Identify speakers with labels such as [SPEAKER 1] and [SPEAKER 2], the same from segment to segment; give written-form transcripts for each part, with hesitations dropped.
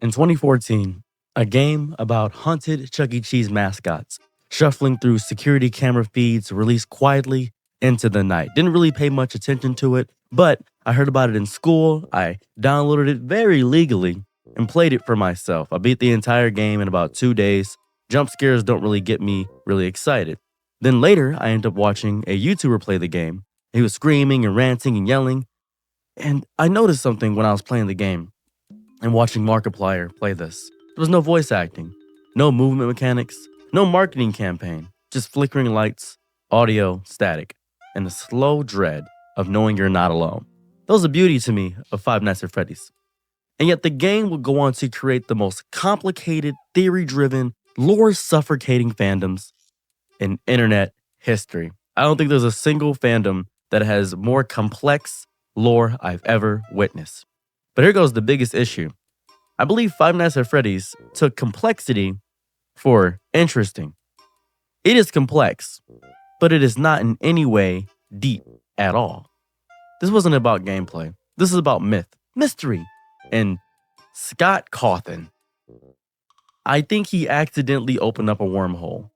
[SPEAKER 1] In 2014, a game about haunted Chuck E. Cheese mascots shuffling through security camera feeds released quietly into the night. Didn't really pay much attention to it, but I heard about it in school. I downloaded it very legally and played it for myself. I beat the entire game in about 2 days. Jump scares don't really get me really excited. Then later, I ended up watching a YouTuber play the game. He was screaming and ranting and yelling, and I noticed something when I was playing the game and watching Markiplier play this. There was no voice acting, no movement mechanics, no marketing campaign, just flickering lights, audio static, and the slow dread of knowing you're not alone. That was the beauty to me of Five Nights at Freddy's. And yet the game would go on to create the most complicated, theory-driven, lore-suffocating fandoms in internet history. I don't think there's a single fandom that has more complex lore I've ever witnessed. But here goes the biggest issue. I believe Five Nights at Freddy's took complexity for interesting. It is complex, but it is not in any way deep at all. This wasn't about gameplay. This is about myth, mystery, and Scott Cawthon. I think he accidentally opened up a wormhole.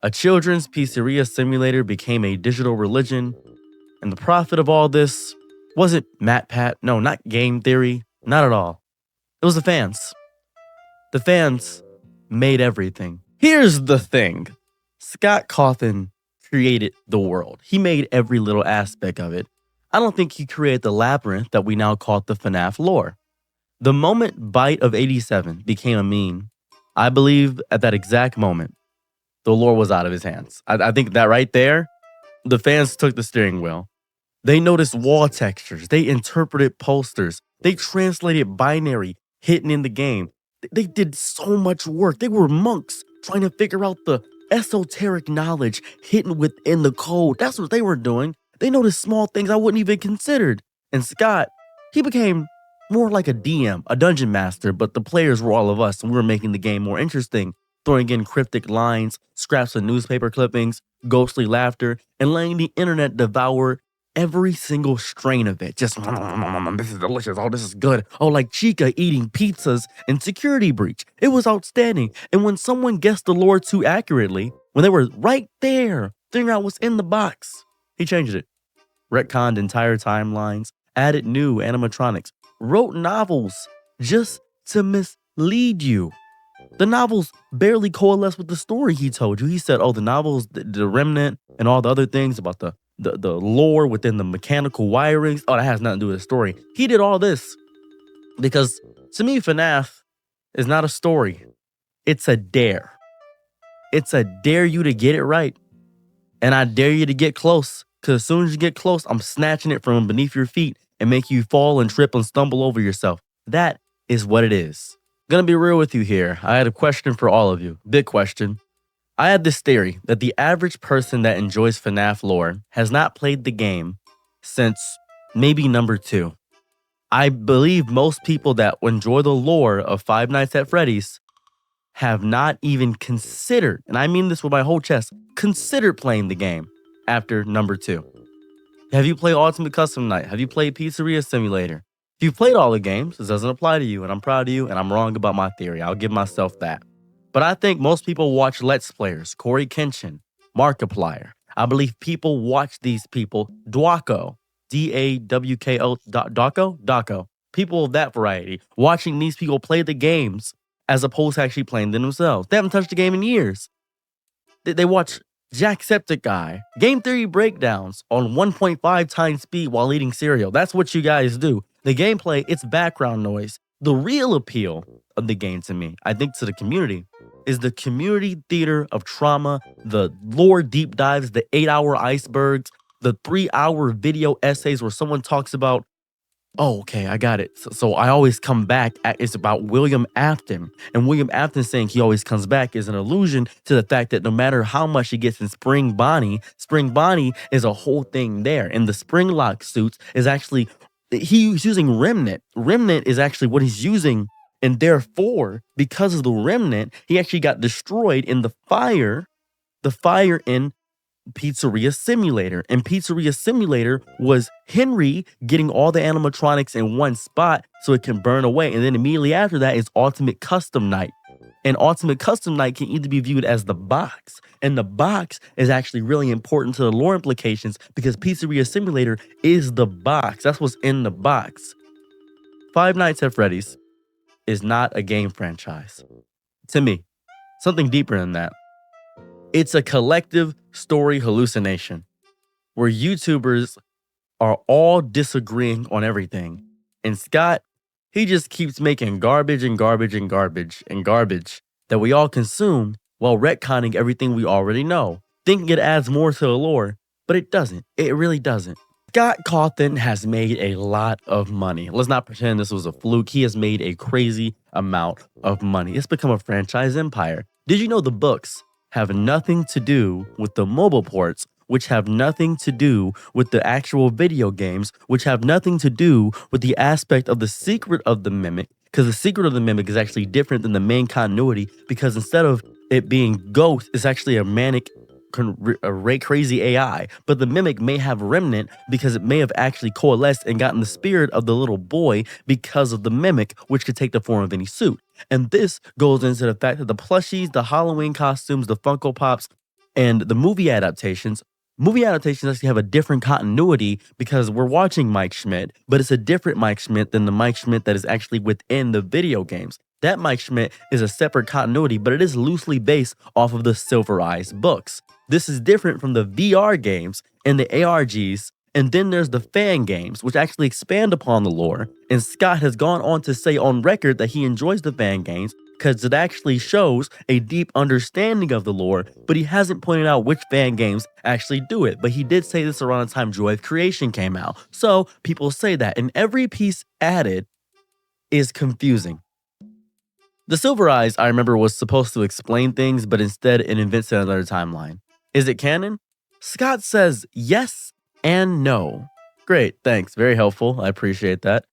[SPEAKER 1] A children's pizzeria simulator became a digital religion, and the prophet of all this wasn't MatPat, no, not game theory, not at all. It was the fans. The fans made everything. Here's the thing. Scott Cawthon created the world. He made every little aspect of it. I don't think he created the labyrinth that we now call the FNAF lore. The moment Bite of 87 became a meme, I believe at that exact moment, the lore was out of his hands. I think that right there, the fans took the steering wheel. They noticed wall textures. They interpreted posters. They translated binary hidden in the game. They did so much work. They were monks trying to figure out the esoteric knowledge hidden within the code. That's what they were doing. They noticed small things I wouldn't even considered. And Scott, he became more like a DM, a dungeon master, but the players were all of us, and we were making the game more interesting, throwing in cryptic lines, scraps of newspaper clippings, ghostly laughter, and letting the internet devour every single strain of it. Just, this is delicious. Oh, this is good. Oh, like Chica eating pizzas and Security Breach. It was outstanding. And when someone guessed the lore too accurately, when they were right there, figuring out what's in the box, he changed it. Retconned entire timelines, added new animatronics, wrote novels just to mislead you. The novels barely coalesce with the story he told you. He said, oh, the novels, the remnant, and all the other things about the lore within the mechanical wirings. Oh, that has nothing to do with the story. He did all this because, to me, FNAF is not a story. It's a dare. It's a dare you to get it right. And I dare you to get close. Because as soon as you get close, I'm snatching it from beneath your feet and make you fall and trip and stumble over yourself. That is what it is. Gonna be real with you here. I had a question for all of you. Big question. I had this theory that the average person that enjoys FNAF lore has not played the game since maybe number 2. I believe most people that enjoy the lore of Five Nights at Freddy's have not even considered, and I mean this with my whole chest, considered playing the game after number 2. Have you played Ultimate Custom Night? Have you played Pizzeria Simulator? If you've played all the games, this doesn't apply to you, and I'm proud of you, and I'm wrong about my theory. I'll give myself that. But I think most people watch Let's Players, Corey Kenshin, Markiplier. I believe people watch these people, Dwako, D-A-W-K-O, Dako? People of that variety, watching these people play the games as opposed to actually playing them themselves. They haven't touched the game in years. They watch Jacksepticeye, game theory breakdowns on 1.5 times speed while eating cereal. That's what you guys do. The gameplay, it's background noise. The real appeal of the game to me, I think to the community, is the community theater of trauma, the lore deep dives, the 8-hour icebergs, the 3-hour video essays where someone talks about, oh, okay, I got it. So I always come back. It's about William Afton. And William Afton saying he always comes back is an allusion to the fact that no matter how much he gets in Spring Bonnie is a whole thing there. And the Spring Lock suits is actually, he's using Remnant. Remnant is actually what he's using. And therefore, because of the Remnant, he actually got destroyed in the fire in Pizzeria Simulator. And Pizzeria Simulator was Henry getting all the animatronics in one spot so it can burn away. And then immediately after that is Ultimate Custom Night. And Ultimate Custom Night can either be viewed as the box. And the box is actually really important to the lore implications because Pizzeria Simulator is the box. That's what's in the box. Five Nights at Freddy's is not a game franchise. To me, something deeper than that. It's a collective story hallucination where YouTubers are all disagreeing on everything. And Scott, he just keeps making garbage and garbage and garbage and garbage that we all consume while retconning everything we already know, thinking it adds more to the lore, but it doesn't. It really doesn't. Scott Cawthon has made a lot of money. Let's not pretend this was a fluke. He has made a crazy amount of money. It's become a franchise empire. Did you know the books have nothing to do with the mobile ports, which have nothing to do with the actual video games, which have nothing to do with the aspect of the secret of the mimic, because the secret of the mimic is actually different than the main continuity, because instead of it being Ghost, it's actually a manic, crazy AI, but the mimic may have remnant because it may have actually coalesced and gotten the spirit of the little boy because of the mimic, which could take the form of any suit. And this goes into the fact that the plushies, the Halloween costumes, the Funko Pops, and the movie adaptations actually have a different continuity because we're watching Mike Schmidt, but it's a different Mike Schmidt than the Mike Schmidt that is actually within the video games. That Mike Schmidt is a separate continuity, but it is loosely based off of the Silver Eyes books. This is different from the VR games and the ARGs, and then there's the fan games, which actually expand upon the lore. And Scott has gone on to say on record that he enjoys the fan games because it actually shows a deep understanding of the lore, but he hasn't pointed out which fan games actually do it. But he did say this around the time Joy of Creation came out. So people say that, and every piece added is confusing. The Silver Eyes, I remember, was supposed to explain things, but instead it invents another timeline. Is it canon? Scott says yes and no. Great, thanks. Very helpful. I appreciate that.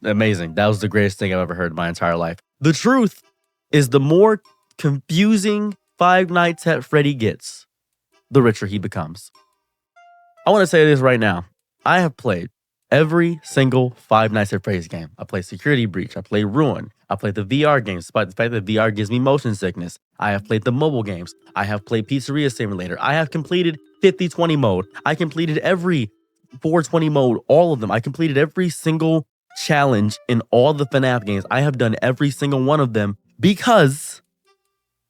[SPEAKER 1] Amazing. That was the greatest thing I've ever heard in my entire life. The truth is the more confusing Five Nights at Freddy gets, the richer he becomes. I want to say this right now. I have played every single Five Nights at Freddy's game. I played Security Breach. I played Ruin. I played the VR games, despite the fact that VR gives me motion sickness. I have played the mobile games. I have played Pizzeria Simulator. I have completed 50-20 mode. I completed every 420 mode, all of them. I completed every single challenge in all the FNAF games. I have done every single one of them because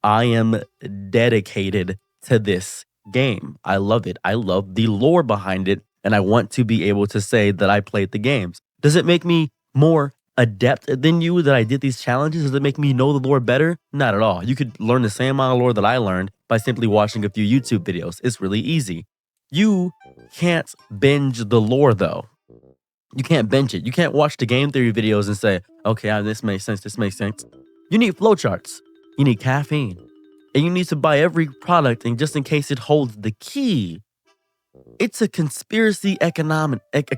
[SPEAKER 1] I am dedicated to this game. I love it. I love the lore behind it, and I want to be able to say that I played the games. Does it make me more adept than you that I did these challenges? Does it make me know the lore better? Not at all. You could learn the same amount of lore that I learned by simply watching a few YouTube videos. It's really easy. You can't binge the lore though. You can't binge it. You can't watch the game theory videos and say, okay, this makes sense, this makes sense. You need flowcharts. You need caffeine. And you need to buy every product, and just in case it holds the key. It's a conspiracy economy. It's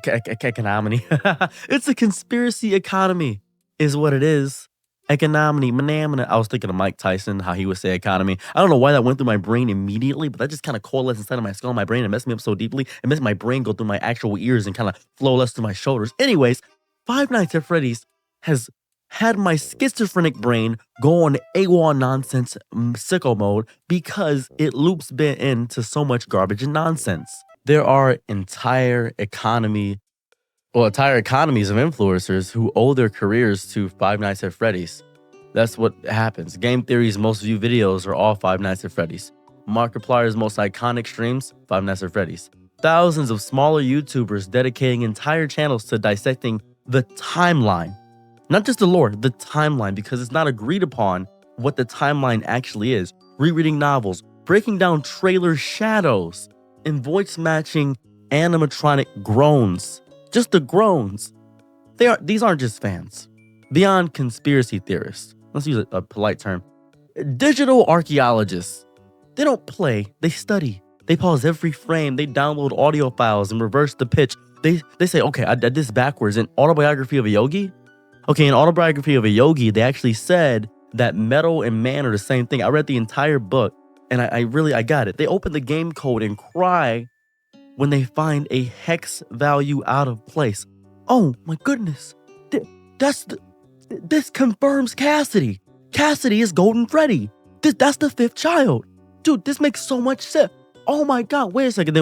[SPEAKER 1] a conspiracy economy is what it is. Economy. I was thinking of Mike Tyson, how he would say economy. I don't know why that went through my brain immediately, but that just kind of coalesced inside of my skull and my brain and messed me up so deeply. It makes my brain go through my actual ears and kind of flow less to my shoulders. Anyways, Five Nights at Freddy's has had my schizophrenic brain go on AWOL nonsense sicko mode because it loops bit into so much garbage and nonsense. There are entire economies of influencers who owe their careers to Five Nights at Freddy's. That's what happens. Game Theory's most viewed videos are all Five Nights at Freddy's. Markiplier's most iconic streams, Five Nights at Freddy's. Thousands of smaller YouTubers dedicating entire channels to dissecting the timeline. Not just the lore, the timeline, because it's not agreed upon what the timeline actually is. Rereading novels, breaking down trailer shadows, and voice matching animatronic groans. Just the groans. These aren't just fans. Beyond conspiracy theorists, let's use a polite term, digital archaeologists. They don't play, they study. They pause every frame, they download audio files and reverse the pitch. They say, okay, I did this backwards. In Autobiography of a Yogi? Okay, in Autobiography of a Yogi, they actually said that metal and man are the same thing. I read the entire book, and I got it. They open the game code and cry when they find a hex value out of place. Oh my goodness. This confirms Cassidy. Cassidy is Golden Freddy. That's the 5th child. Dude, this makes so much sense. Oh my God, wait a second.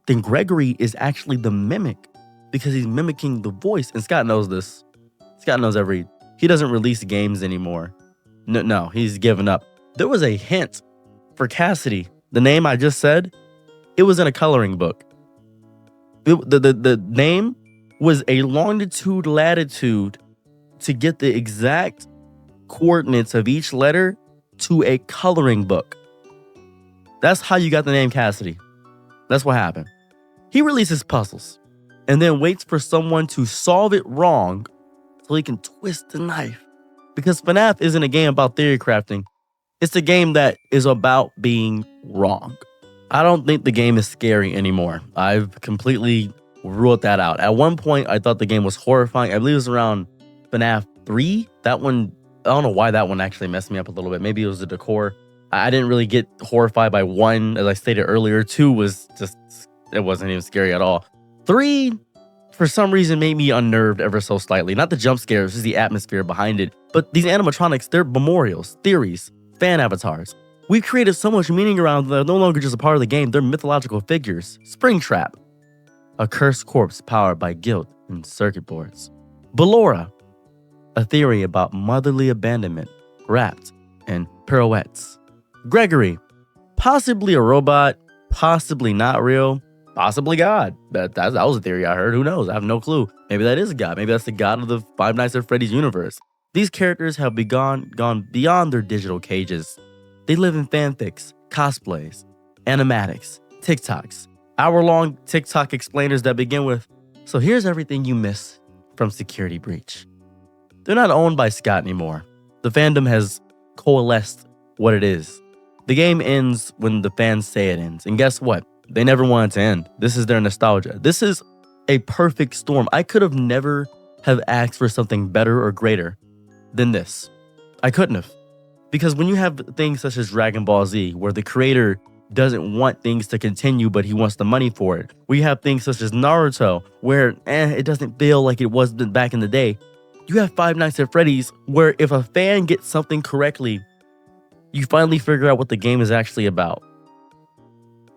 [SPEAKER 1] Then Gregory is actually the mimic because he's mimicking the voice. And Scott knows this. Scott knows he doesn't release games anymore. No, he's given up. There was a hint for Cassidy. The name I just said, it was in a coloring book. The name was a longitude, latitude to get the exact coordinates of each letter to a coloring book. That's how you got the name Cassidy. That's what happened. He releases puzzles and then waits for someone to solve it wrong so he can twist the knife. Because FNAF isn't a game about theory crafting. It's a game that is about being wrong. I don't think the game is scary anymore. I've completely ruled that out. At one point, I thought the game was horrifying. I believe it was around FNAF 3. That one, I don't know why that one actually messed me up a little bit. Maybe it was the decor. I didn't really get horrified by 1, as I stated earlier. 2 was just, it wasn't even scary at all. 3, for some reason, made me unnerved ever so slightly. Not the jump scares, just the atmosphere behind it. But these animatronics, they're memorials, theories, fan avatars. We've created so much meaning around them, they're no longer just a part of the game. They're mythological figures. Springtrap, a cursed corpse powered by guilt and circuit boards. Ballora, a theory about motherly abandonment wrapped in pirouettes. Gregory, possibly a robot, possibly not real, possibly God. That was a theory I heard. Who knows? I have no clue. Maybe that is a God. Maybe that's the God of the Five Nights at Freddy's universe. These characters have gone beyond their digital cages. They live in fanfics, cosplays, animatics, TikToks, hour-long TikTok explainers that begin with, "So here's everything you miss from Security Breach." They're not owned by Scott anymore. The fandom has coalesced what it is. The game ends when the fans say it ends. And guess what? They never wanted to end. This is their nostalgia. This is a perfect storm. I could have never have asked for something better or greater than this. I couldn't have. Because when you have things such as Dragon Ball Z, where the creator doesn't want things to continue, but he wants the money for it. We have things such as Naruto, where it doesn't feel like it was back in the day. You have Five Nights at Freddy's, where if a fan gets something correctly, you finally figure out what the game is actually about.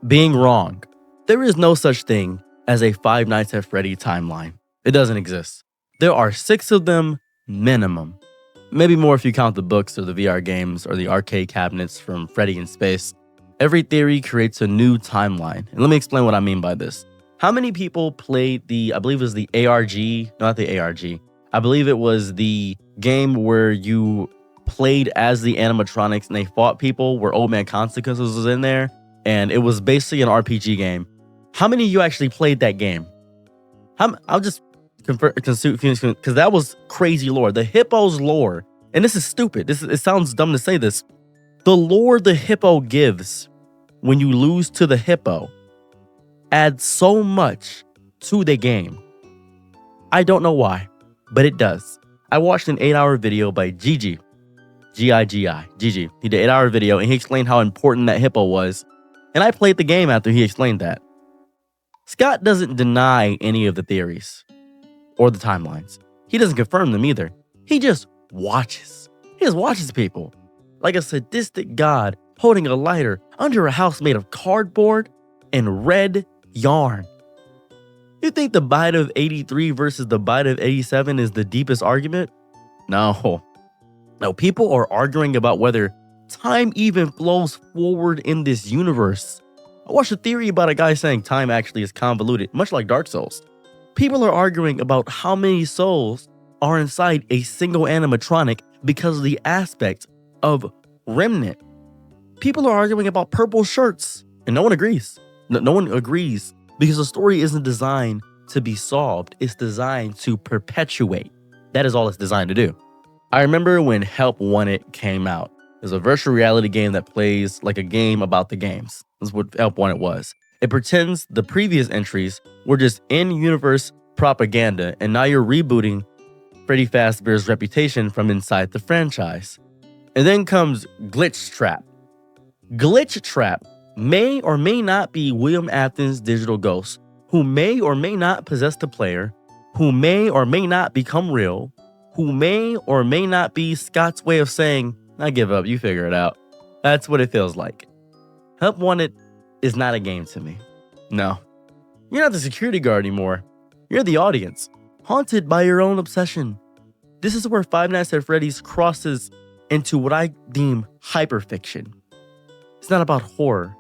[SPEAKER 1] Being wrong. There is no such thing as a Five Nights at Freddy timeline. It doesn't exist. There are 6 of them minimum. Maybe more if you count the books or the VR games or the arcade cabinets from Freddy in Space. Every theory creates a new timeline. And let me explain what I mean by this. How many people played I believe it was the ARG, not the ARG. I believe it was the game where you played as the animatronics and they fought people, where Old Man Consequences was in there. And it was basically an RPG game. How many of you actually played that game? I'll just because that was crazy lore. The hippo's lore, and this is stupid. It sounds dumb to say this. The lore the hippo gives when you lose to the hippo adds so much to the game. I don't know why, but it does. I watched an 8-hour video by Gigi. Gigi. He did an 8-hour video and he explained how important that hippo was. And I played the game after he explained that. Scott doesn't deny any of the theories or the timelines. He doesn't confirm them either. He just watches. He just watches people. Like a sadistic god holding a lighter under a house made of cardboard and red yarn. You think the bite of 83 versus the bite of 87 is the deepest argument? No, people are arguing about whether time even flows forward in this universe. I watched a theory about a guy saying time actually is convoluted, much like Dark Souls. People are arguing about how many souls are inside a single animatronic because of the aspect of remnant. People are arguing about purple shirts, and no one agrees. No one agrees because the story isn't designed to be solved. It's designed to perpetuate. That is all it's designed to do. I remember when Help Wanted came out. It's a virtual reality game that plays like a game about the games. That's what Help Wanted was. It pretends the previous entries were just in-universe propaganda, and now you're rebooting Freddy Fazbear's reputation from inside the franchise. And then comes Glitch Trap. Glitch Trap may or may not be William Afton's digital ghost, who may or may not possess the player, who may or may not become real, who may or may not be Scott's way of saying, I give up, you figure it out. That's what it feels like. Help Wanted is not a game to me. No. You're not the security guard anymore. You're the audience, haunted by your own obsession. This is where Five Nights at Freddy's crosses into what I deem hyperfiction. It's not about horror.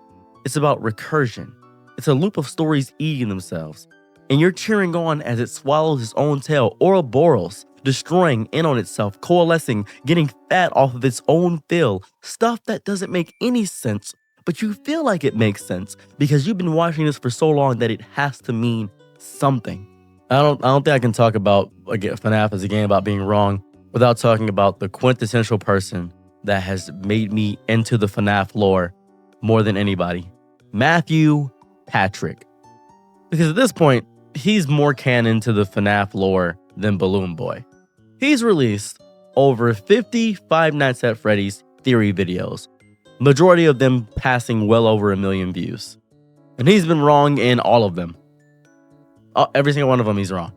[SPEAKER 1] It's about recursion. It's a loop of stories eating themselves. And you're cheering on as it swallows its own tail, Ouroboros, destroying in on itself, coalescing, getting fat off of its own fill. Stuff that doesn't make any sense, but you feel like it makes sense because you've been watching this for so long that it has to mean something. I don't think I can talk about FNAF as a game about being wrong without talking about the quintessential person that has made me into the FNAF lore more than anybody. Matthew Patrick. Because at this point, he's more canon to the FNAF lore than Balloon Boy. He's released over 50 Five Nights at Freddy's theory videos, majority of them passing well over 1 million views. And he's been wrong in all of them. Every single one of them, he's wrong.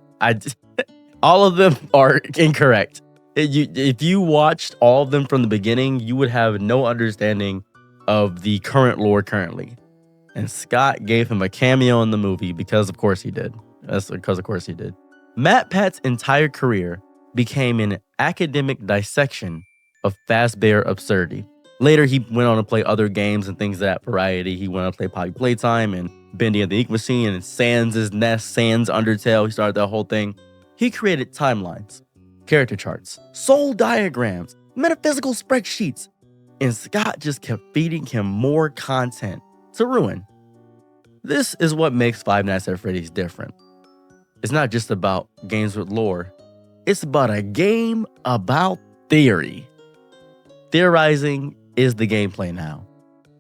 [SPEAKER 1] All of them are incorrect. If you watched all of them from the beginning, you would have no understanding of the current lore currently. And Scott gave him a cameo in the movie because, of course, he did. That's because, of course, he did. Matt Pat's entire career became an academic dissection of Fazbear absurdity. Later, he went on to play other games and things of that variety. He went on to play Poppy Playtime and Bendy and the Ink Machine and Sans' Nest, Sans Undertale. He started that whole thing. He created timelines, character charts, soul diagrams, metaphysical spreadsheets. And Scott just kept feeding him more content to ruin. This is what makes Five Nights at Freddy's different. It's not just about games with lore. It's about a game about theory. Theorizing is the gameplay now.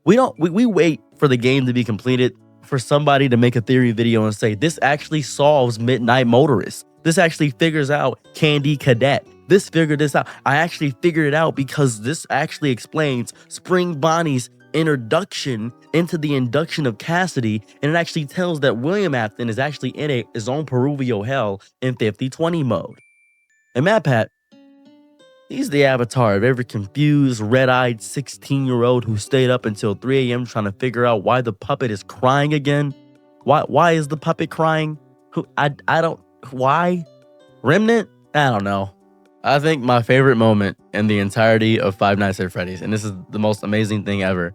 [SPEAKER 1] We wait for the game to be completed for somebody to make a theory video and say, this actually solves Midnight Motorist. This actually figures out Candy Cadet. This figured this out. I actually figured it out because this actually explains Spring Bonnie's introduction into the induction of Cassidy, and it actually tells that William Afton is actually in his own Peruvial hell in 50/20 mode. And Matt Pat, he's the avatar of every confused, red-eyed 16-year-old who stayed up until 3 a.m. trying to figure out why the puppet is crying again. Why is the puppet crying? Why? Remnant? I don't know. I think my favorite moment in the entirety of Five Nights at Freddy's, and this is the most amazing thing ever,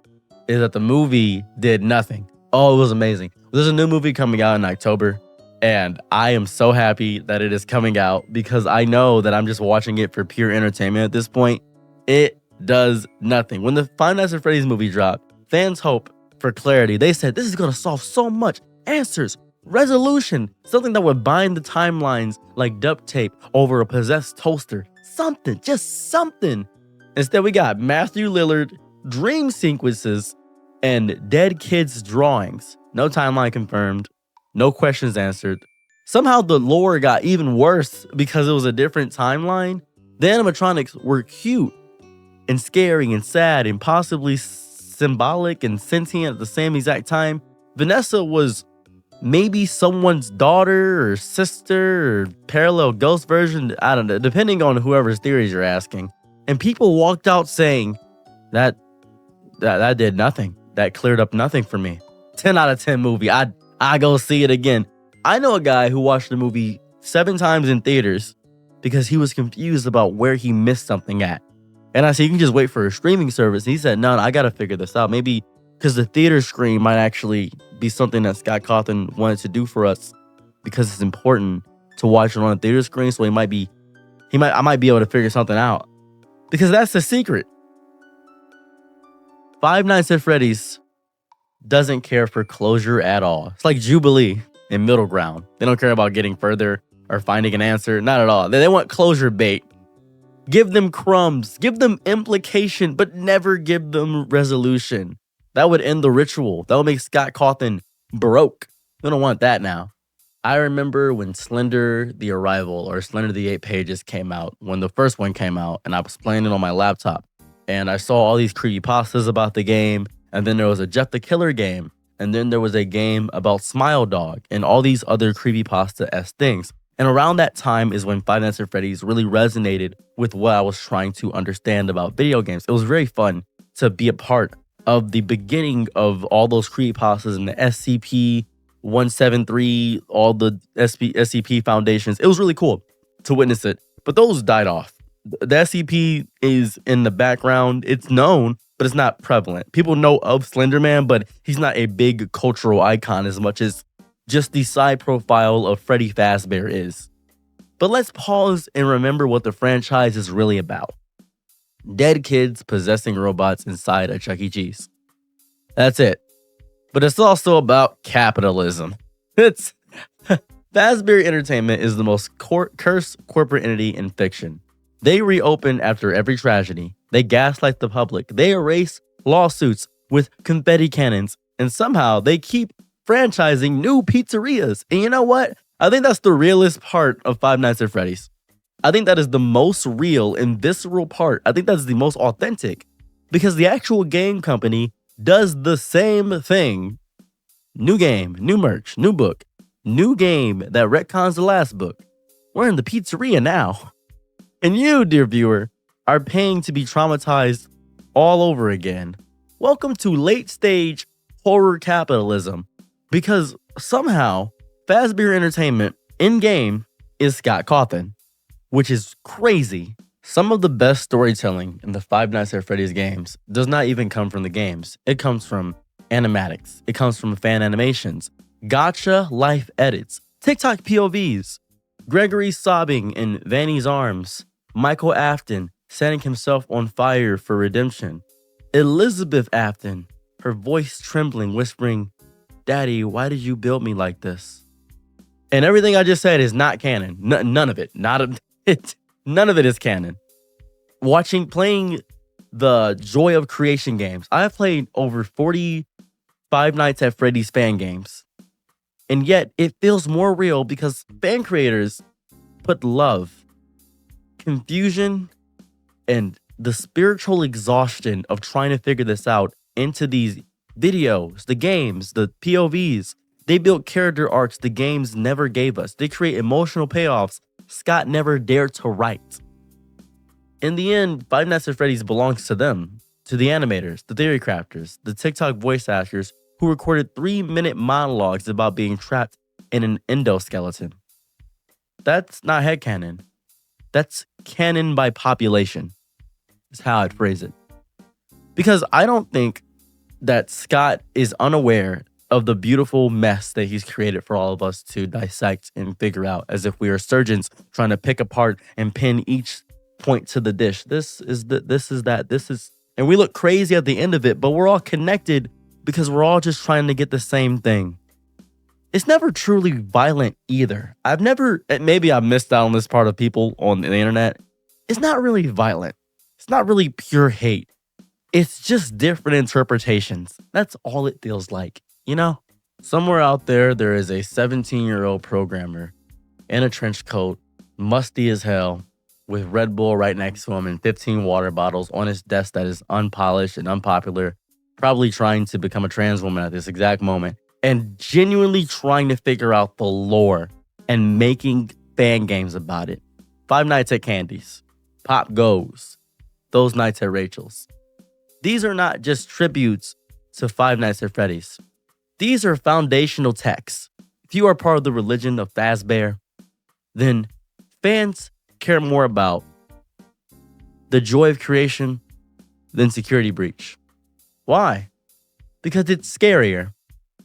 [SPEAKER 1] is that the movie did nothing. Oh, it was amazing. There's a new movie coming out in October, and I am so happy that it is coming out because I know that I'm just watching it for pure entertainment at this point. It does nothing. When the Five Nights at Freddy's movie dropped, fans hope for clarity. They said, this is going to solve so much. Answers, resolution, something that would bind the timelines like duct tape over a possessed toaster. Something, just something. Instead, we got Matthew Lillard, dream sequences, and dead kids' drawings. No timeline confirmed. No questions answered. Somehow the lore got even worse because it was a different timeline. The animatronics were cute and scary and sad and possibly symbolic and sentient at the same exact time. Vanessa was maybe someone's daughter or sister or parallel ghost version. I don't know, depending on whoever's theories you're asking. And people walked out saying that did nothing. That cleared up nothing for me. 10 out of 10 movie. I go see it again. I know a guy who watched the movie 7 times in theaters because he was confused about where he missed something at. And I said, you can just wait for a streaming service. He said, no, I got to figure this out. Maybe because the theater screen might actually be something that Scott Cawthon wanted to do for us because it's important to watch it on a theater screen. So I might be able to figure something out because that's the secret. Five Nights at Freddy's doesn't care for closure at all. It's like Jubilee in Middle Ground. They don't care about getting further or finding an answer. Not at all. They want closure bait. Give them crumbs. Give them implication, but never give them resolution. That would end the ritual. That would make Scott Cawthon broke. We don't want that now. I remember when Slender the Arrival or Slender the 8 Pages came out, when the first one came out, and I was playing it on my laptop. And I saw all these creepypastas about the game. And then there was a Jeff the Killer game. And then there was a game about Smile Dog and all these other creepypasta-esque things. And around that time is when Five Nights at Freddy's really resonated with what I was trying to understand about video games. It was very fun to be a part of the beginning of all those creepypastas and the SCP-173, all the SCP foundations. It was really cool to witness it. But those died off. The SCP is in the background. It's known, but it's not prevalent. People know of Slender Man, but he's not a big cultural icon as much as just the side profile of Freddy Fazbear is. But let's pause and remember what the franchise is really about. Dead kids possessing robots inside a Chuck E. Cheese. That's it. But it's also about capitalism. It's Fazbear Entertainment is the most cursed corporate entity in fiction. They reopen after every tragedy. They gaslight the public. They erase lawsuits with confetti cannons. And somehow they keep franchising new pizzerias. And you know what? I think that's the realest part of Five Nights at Freddy's. I think that is the most real and visceral part. I think that's the most authentic. Because the actual game company does the same thing. New game, new merch, new book, new game that retcons the last book. We're in the pizzeria now. And you, dear viewer, are paying to be traumatized all over again. Welcome to late stage horror capitalism. Because somehow, Fazbear Entertainment in-game is Scott Cawthon, which is crazy. Some of the best storytelling in the Five Nights at Freddy's games does not even come from the games. It comes from animatics. It comes from fan animations, gotcha life edits, TikTok POVs, Gregory sobbing in Vanny's arms, Michael Afton setting himself on fire for redemption, Elizabeth Afton, her voice trembling, whispering, "Daddy, why did you build me like this?" And everything I just said is not canon. None of it. None of it is canon. Playing the Joy of Creation games. I've played over 40 Five Nights at Freddy's fan games. And yet it feels more real because fan creators put love, confusion, and the spiritual exhaustion of trying to figure this out into these videos, the games, the POVs. They built character arcs the games never gave us. They create emotional payoffs Scott never dared to write. In the end, Five Nights at Freddy's belongs to them, to the animators, the theory crafters, the TikTok voice actors who recorded 3-minute monologues about being trapped in an endoskeleton. That's not headcanon. That's canon by population, is how I'd phrase it. Because I don't think that Scott is unaware of the beautiful mess that he's created for all of us to dissect and figure out, as if we are surgeons trying to pick apart and pin each point to the dish. This is that, and we look crazy at the end of it, but we're all connected because we're all just trying to get the same thing. It's never truly violent either. Maybe I missed out on this part of people on the internet. It's not really violent. It's not really pure hate. It's just different interpretations. That's all it feels like. You know, somewhere out there, there is a 17-year-old programmer in a trench coat, musty as hell, with Red Bull right next to him and 15 water bottles on his desk that is unpolished and unpopular, probably trying to become a trans woman at this exact moment, and genuinely trying to figure out the lore and making fan games about it. Five Nights at Candy's, Pop Goes, Those Nights at Rachel's. These are not just tributes to Five Nights at Freddy's. These are foundational texts. If you are part of the religion of Fazbear, then fans care more about the joy of creation than security breach. Why? Because it's scarier.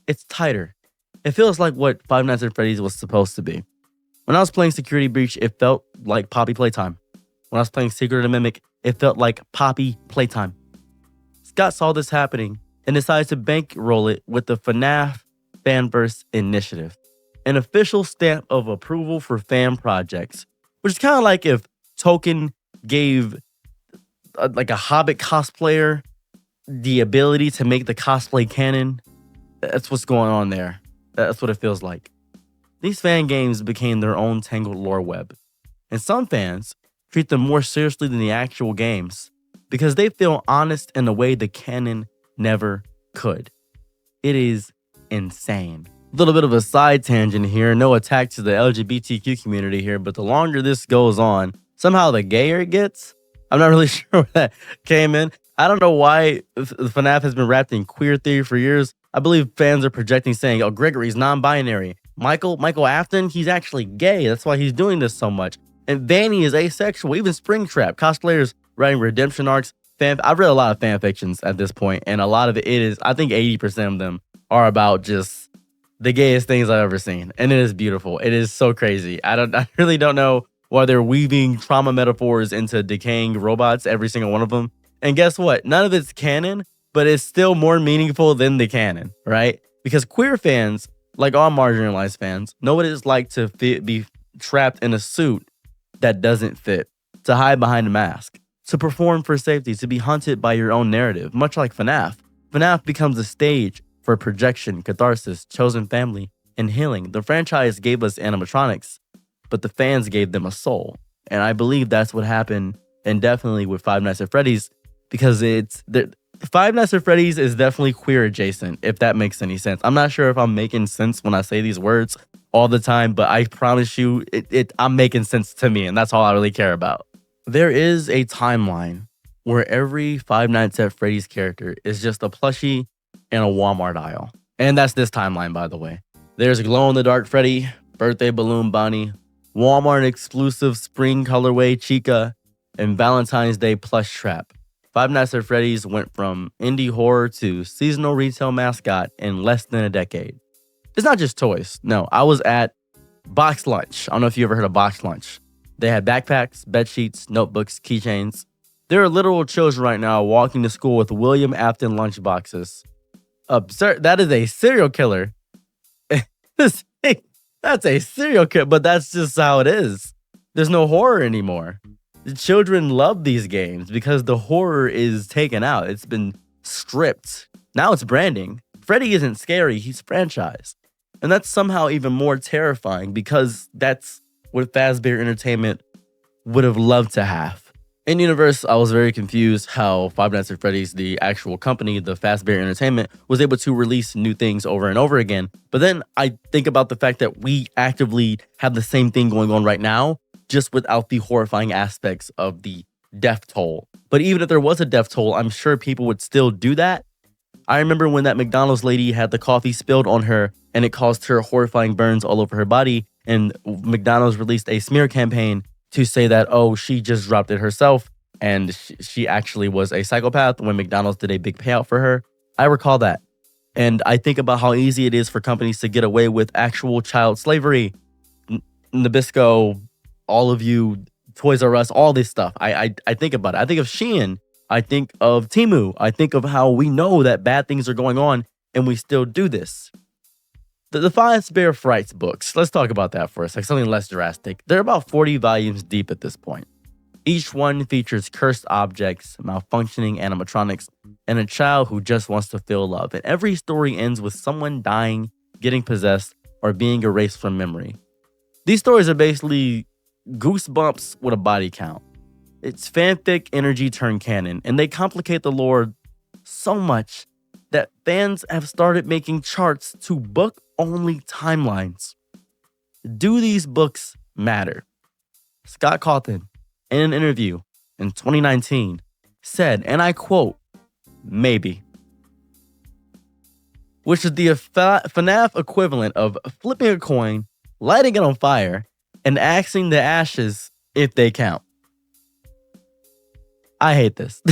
[SPEAKER 1] It's tighter. It feels like what Five Nights at Freddy's was supposed to be. When I was playing Security Breach, it felt like Poppy Playtime. When I was playing Secret of the Mimic, it felt like Poppy Playtime. Scott saw this happening and decided to bankroll it with the FNAF Fanverse Initiative, an official stamp of approval for fan projects, which is kind of like if Token gave a Hobbit cosplayer the ability to make the cosplay canon. That's what's going on there. That's what it feels like. These fan games became their own tangled lore web, and some fans treat them more seriously than the actual games because they feel honest in a way the canon never could. It is insane. A little bit of a side tangent here. No attack to the LGBTQ community here, but the longer this goes on, somehow the gayer it gets. I'm not really sure where that came in. I don't know why FNAF has been wrapped in queer theory for years. I believe fans are projecting saying, oh, Gregory's non-binary. Michael Afton, he's actually gay. That's why he's doing this so much. And Vanny is asexual. Even Springtrap, cosplayers writing redemption arcs. I've read a lot of fan fictions at this point, and a lot of it is, I think 80% of them are about just the gayest things I've ever seen. And it is beautiful. It is so crazy. I really don't know why they're weaving trauma metaphors into decaying robots, every single one of them. And guess what? None of it's canon, but it's still more meaningful than the canon, right? Because queer fans, like all marginalized fans, know what it's like to be trapped in a suit that doesn't fit, to hide behind a mask, to perform for safety, to be hunted by your own narrative. Much like FNAF, FNAF becomes a stage for projection, catharsis, chosen family, and healing. The franchise gave us animatronics, but the fans gave them a soul. And I believe that's what happened, and definitely with Five Nights at Freddy's, because Five Nights at Freddy's is definitely queer adjacent, if that makes any sense. I'm not sure if I'm making sense when I say these words all the time, but I promise you, I'm making sense to me, and that's all I really care about. There is a timeline where every Five Nights at Freddy's character is just a plushie in a Walmart aisle. And that's this timeline, by the way. There's glow-in-the-dark Freddy, birthday balloon Bonnie, Walmart exclusive spring colorway Chica, and Valentine's Day plush trap. Five Nights at Freddy's went from indie horror to seasonal retail mascot in less than a decade. It's not just toys. No, I was at Box Lunch. I don't know if you ever heard of Box Lunch. They had backpacks, bed sheets, notebooks, keychains. There are literal children right now walking to school with William Afton lunch boxes. Absurd. That is a serial killer. That's a serial killer, but that's just how it is. There's no horror anymore. The children love these games because the horror is taken out. It's been stripped. Now it's branding. Freddy isn't scary, he's franchised. And that's somehow even more terrifying because that's what Fazbear Entertainment would have loved to have. In universe, I was very confused how Five Nights at Freddy's, the actual company, the Fazbear Entertainment, was able to release new things over and over again. But then I think about the fact that we actively have the same thing going on right now, just without the horrifying aspects of the death toll. But even if there was a death toll, I'm sure people would still do that. I remember when that McDonald's lady had the coffee spilled on her and it caused her horrifying burns all over her body, and McDonald's released a smear campaign to say that, oh, she just dropped it herself and she actually was a psychopath when McDonald's did a big payout for her. I recall that. And I think about how easy it is for companies to get away with actual child slavery. Nabisco, all of you, Toys R Us, all this stuff. I think about it. I think of Shein. I think of Temu. I think of how we know that bad things are going on and we still do this. The Fazbear Frights books, let's talk about that for a sec, something less drastic. They're about 40 volumes deep at this point. Each one features cursed objects, malfunctioning animatronics, and a child who just wants to feel love. And every story ends with someone dying, getting possessed, or being erased from memory. These stories are basically Goosebumps with a body count. It's fanfic energy turned canon, and they complicate the lore so much that fans have started making charts to book-only timelines. Do these books matter? Scott Cawthon, in an interview in 2019, said, and I quote, maybe. Which is the FNAF equivalent of flipping a coin, lighting it on fire, and asking the ashes if they count. I hate this.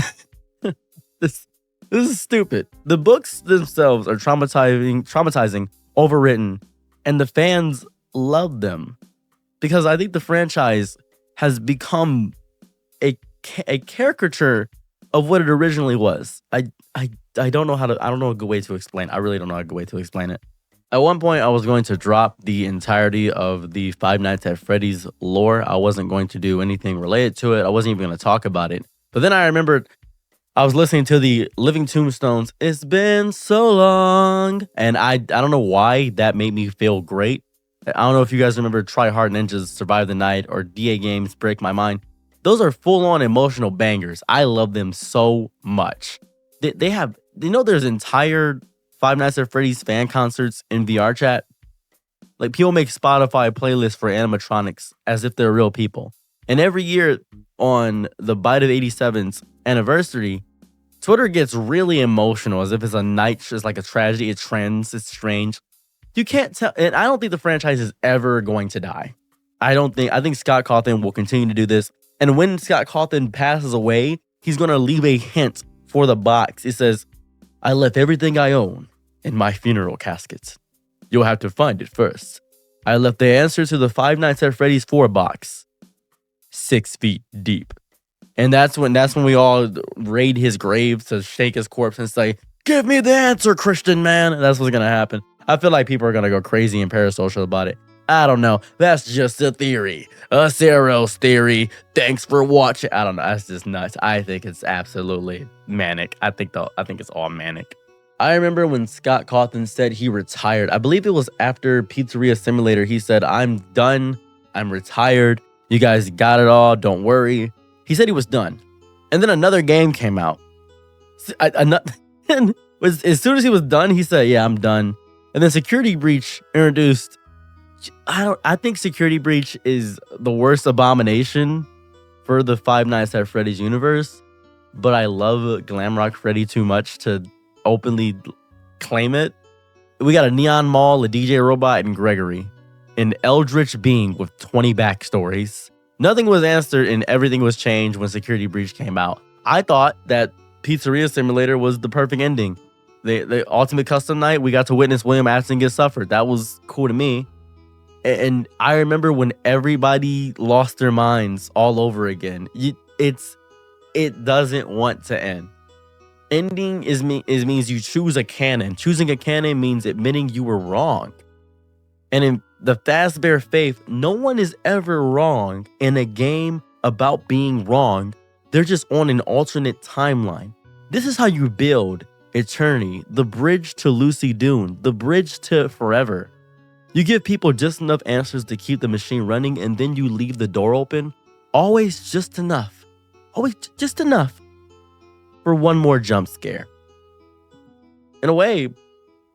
[SPEAKER 1] This is stupid. The books themselves are traumatizing, overwritten, and the fans love them because I think the franchise has become a caricature of what it originally was. I don't know a good way to explain. I really don't know a good way to explain it. At one point, I was going to drop the entirety of the Five Nights at Freddy's lore. I wasn't going to do anything related to it. I wasn't even going to talk about it. But then I remembered I was listening to the Living Tombstones, It's Been So Long. And I don't know why that made me feel great. I don't know if you guys remember Try Hard Ninjas Survive the Night or DA Games Break My Mind. Those are full-on emotional bangers. I love them so much. They have there's entire Five Nights at Freddy's fan concerts in VR chat? Like, people make Spotify playlists for animatronics as if they're real people. And every year on the Bite of 87's anniversary, Twitter gets really emotional as if it's a night, it's like a tragedy. It's strange. You can't tell. And I don't think the franchise is ever going to die. I think Scott Cawthon will continue to do this. And when Scott Cawthon passes away, he's going to leave a hint for the box. It says, "I left everything I own in my funeral casket. You'll have to find it first. I left the answer to the Five Nights at Freddy's 4 box 6 feet deep." And that's when we all raid his grave to shake his corpse and say, "Give me the answer, Christian man." And that's what's going to happen. I feel like people are going to go crazy and parasocial about it. I don't know. That's just a theory. A Ceros theory. Thanks for watching. I don't know. That's just nuts. I think it's absolutely manic. I think it's all manic. I remember when Scott Cawthon said he retired. I believe it was after Pizzeria Simulator. He said, "I'm done. I'm retired. You guys got it all. Don't worry." He said he was done. And then another game came out. And as soon as he was done, he said, "Yeah, I'm done." And then Security Breach introduced. I think Security Breach is the worst abomination for the Five Nights at Freddy's universe. But I love Glamrock Freddy too much to openly claim it. We got a Neon Mall, a DJ Robot, and Gregory. An Eldritch Being with 20 backstories. Nothing was answered and everything was changed when Security Breach came out. I thought that Pizzeria Simulator was the perfect ending. The Ultimate Custom Night, we got to witness William Afton get suffered. That was cool to me. And I remember when everybody lost their minds all over again. It doesn't want to end. Ending means you choose a canon. Choosing a canon means admitting you were wrong. And in the Fazbear Faith, no one is ever wrong in a game about being wrong. They're just on an alternate timeline. This is how you build eternity, the bridge to Lucy Dune, the bridge to forever. You give people just enough answers to keep the machine running, and then you leave the door open. Always just enough. Always just enough for one more jump scare. In a way,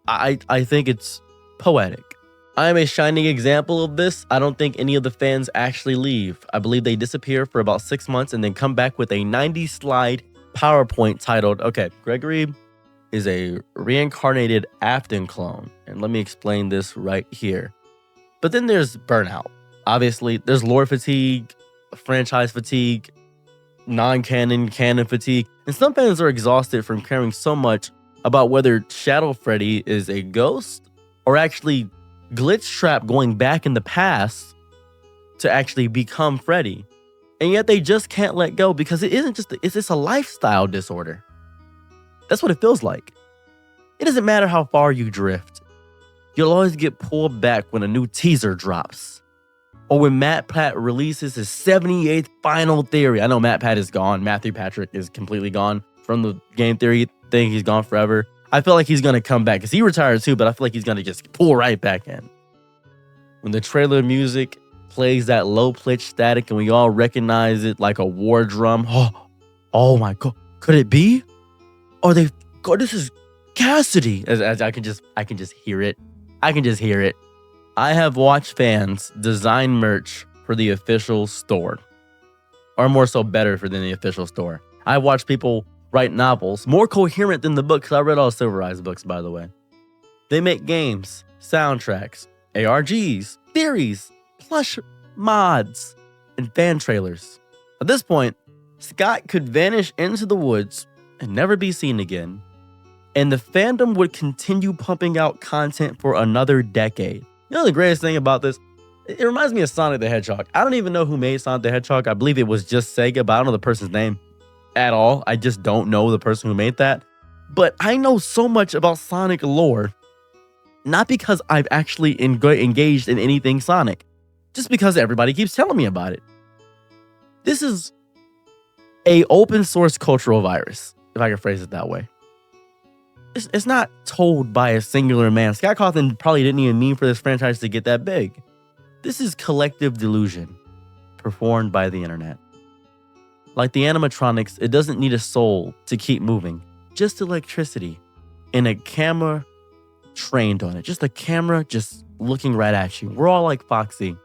[SPEAKER 1] I think it's poetic. I am a shining example of this. I don't think any of the fans actually leave. I believe they disappear for about 6 months and then come back with a 90-slide PowerPoint titled, okay, Gregory is a reincarnated Afton clone. And let me explain this right here. But then there's burnout. Obviously, there's lore fatigue, franchise fatigue, non-canon, canon fatigue. And some fans are exhausted from caring so much about whether Shadow Freddy is a ghost or actually glitch trap going back in the past to actually become Freddy. And yet they just can't let go because it's just a lifestyle disorder. That's what it feels like. It doesn't matter how far you drift. You'll always get pulled back when a new teaser drops. Or when Matt Pat releases his 78th final theory. I know Matt Pat is gone. Matthew Patrick is completely gone from the game theory thing. He's gone forever. I feel like he's going to come back because he retired too, but I feel like he's going to just pull right back in. When the trailer music plays that low-pitched static and we all recognize it like a war drum. Oh my God. Could it be? This is Cassidy. As I can just hear it. I can just hear it. I have watched fans design merch for the official store. Or more so better than the official store. I watched people write novels, more coherent than the books. I read all Silver Eyes books, by the way. They make games, soundtracks, ARGs, theories, plush mods, and fan trailers. At this point, Scott could vanish into the woods and never be seen again. And the fandom would continue pumping out content for another decade. You know the greatest thing about this? It reminds me of Sonic the Hedgehog. I don't even know who made Sonic the Hedgehog. I believe it was just Sega, but I don't know the person's name at all. I just don't know the person who made that. But I know so much about Sonic lore, not because I've actually engaged in anything Sonic, just because everybody keeps telling me about it. This is a open source cultural virus, if I can phrase it that way. It's not told by a singular man. Scott Cawthon probably didn't even mean for this franchise to get that big. This is collective delusion performed by the internet. Like the animatronics, it doesn't need a soul to keep moving. just electricity and a camera trained on it. Just a camera just looking right at you. We're all like Foxy.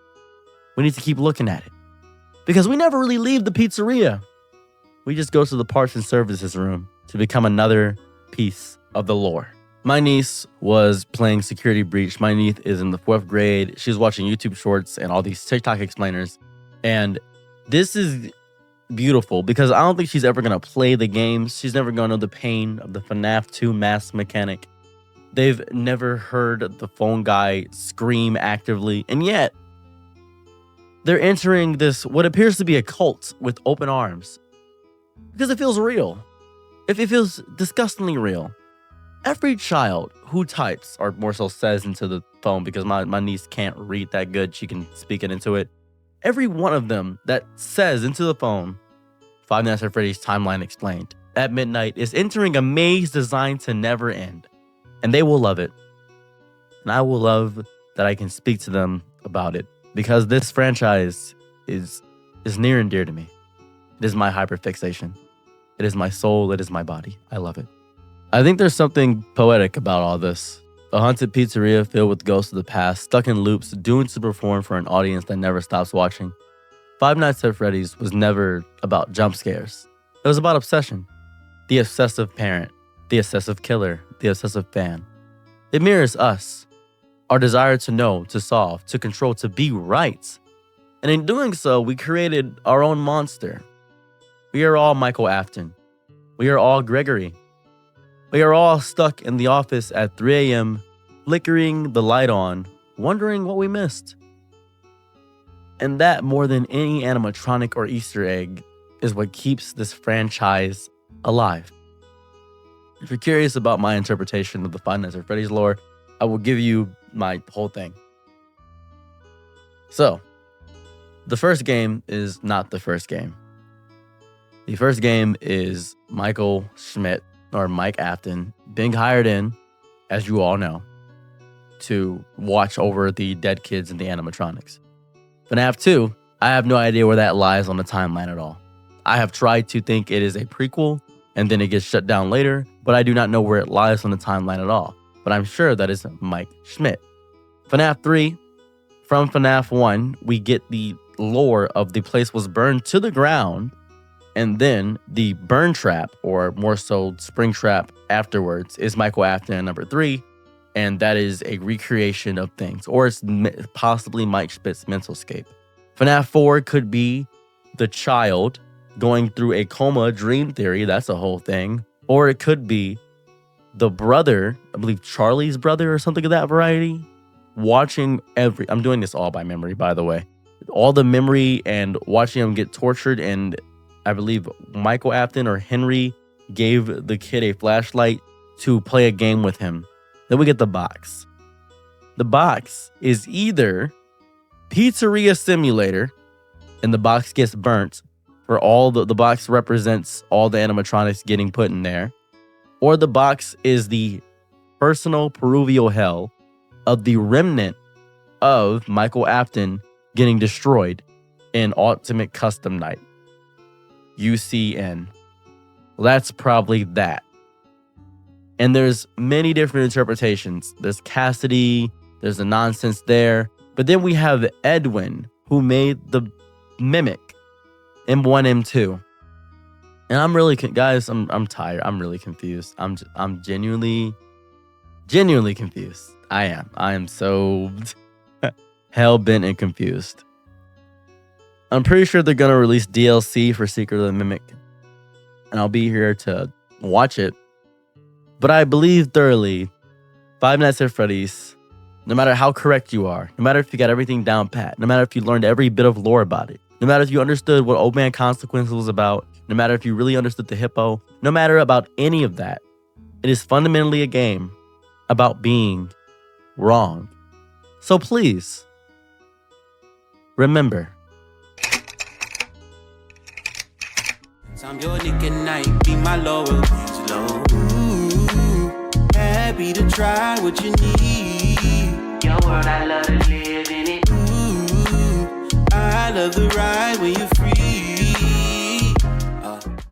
[SPEAKER 1] We need to keep looking at it because we never really leave the pizzeria. We just go to the parts and services room to become another piece of the lore. My niece was playing Security Breach. My niece is in the 4th grade. She's watching YouTube shorts and all these TikTok explainers. And this is beautiful because I don't think she's ever going to play the games. She's never going to know the pain of the FNAF 2 mask mechanic. They've never heard the phone guy scream actively. And yet, they're entering this, what appears to be a cult with open arms. Because it feels real. If it feels disgustingly real. Every child who types, or more so says into the phone, because my niece can't read that good, she can speak it into it. Every one of them that says into the phone, Five Nights at Freddy's Timeline Explained, at midnight is entering a maze designed to never end. And they will love it. And I will love that I can speak to them about it. Because this franchise is near and dear to me. It is my hyperfixation. It is my soul. It is my body. I love it. I think there's something poetic about all this. A haunted pizzeria filled with ghosts of the past, stuck in loops, doomed to perform for an audience that never stops watching. Five Nights at Freddy's was never about jump scares. It was about obsession. The obsessive parent, the obsessive killer, the obsessive fan. It mirrors us, our desire to know, to solve, to control, to be right. And in doing so, we created our own monster. We are all Michael Afton. We are all Gregory. We are all stuck in the office at 3 a.m., flickering the light on, wondering what we missed. And that, more than any animatronic or Easter egg, is what keeps this franchise alive. If you're curious about my interpretation of the Five Nights at Freddy's lore, I will give you my whole thing. So, the first game is not the first game. The first game is Michael Schmidt, or Mike Afton, being hired in, as you all know, to watch over the dead kids and the animatronics. FNAF 2, I have no idea where that lies on the timeline at all. I have tried to think it is a prequel, and then it gets shut down later, but I do not know where it lies on the timeline at all. But I'm sure that is Mike Schmidt. FNAF 3, from FNAF 1, we get the lore of the place was burned to the ground, and then the burn trap, or more so spring trap afterwards, is Michael Afton in number 3, and that is a recreation of things, or it's possibly Mike Schmidt's mental scape. FNAF 4 could be the child going through a coma dream theory, that's a whole thing, or it could be the brother, I believe Charlie's brother or something of that variety, watching I'm doing this all by memory, by the way, all the memory and watching him get tortured, and I believe Michael Afton or Henry gave the kid a flashlight to play a game with him. Then we get the box. The box is either Pizzeria Simulator, and the box gets burnt, for all the box represents all the animatronics getting put in there, or the box is the personal Peruvial hell of the remnant of Michael Afton getting destroyed in Ultimate Custom Night. UCN. Well, that's probably that. And there's many different interpretations. There's Cassidy, there's the nonsense there. But then we have Edwin, who made the Mimic, M1, M2. And I'm really, guys, I'm tired. I'm really confused. I'm genuinely confused. I am so hell-bent and confused. I'm pretty sure they're going to release DLC for Secret of the Mimic. And I'll be here to watch it. But I believe thoroughly, Five Nights at Freddy's, no matter how correct you are, no matter if you got everything down pat, no matter if you learned every bit of lore about it, no matter if you understood what Old Man Consequence was about, no matter if you really understood the hippo, no matter about any of that, it is fundamentally a game about being wrong. So please, remember.
[SPEAKER 2] I'm your nigga night, be my Laurel Angelo. Ooh, happy to try what you need. Your world, I love to live in it. Ooh, I love the ride.